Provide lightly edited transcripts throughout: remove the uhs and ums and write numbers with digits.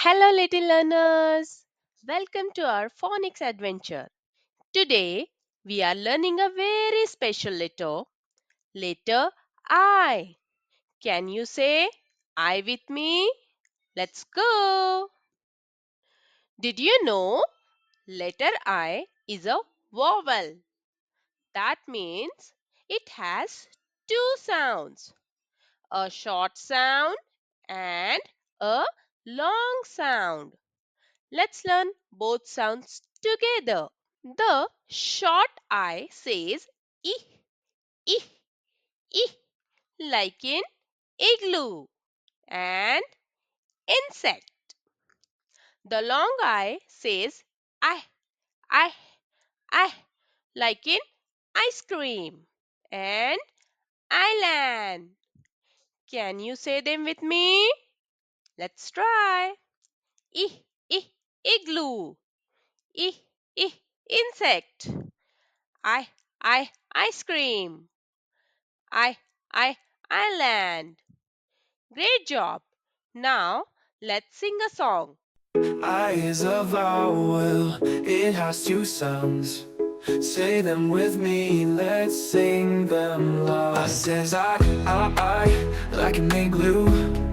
Hello, little learners. Welcome to our phonics adventure. Today, we are learning a very special letter I. Can you say I with me? Let's go. Did you know letter I is a vowel? That means it has two sounds, a short sound and a long sound. Let's learn both sounds together. The short I says I, I, I, like in igloo and insect. The long I says I, I, like in ice cream and island. Can you say them with me? Let's try. I, I, igloo. I, I, insect. Ice cream. I, I, island. Great job. Now let's sing a song. I is a vowel, it has two sounds. Say them with me, let's sing them loud. I says like an igloo.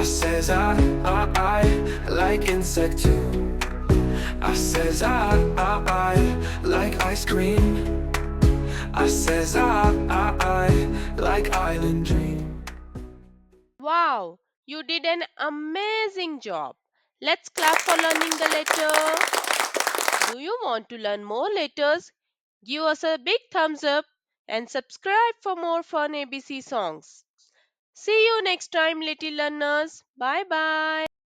I says I, like insect too. I says I, like ice cream. I says I, like island dream. Wow, you did an amazing job. Let's clap for learning the letter. Do you want to learn more letters? Give us a big thumbs up and subscribe for more fun ABC songs. See you next time, little learners. Bye bye.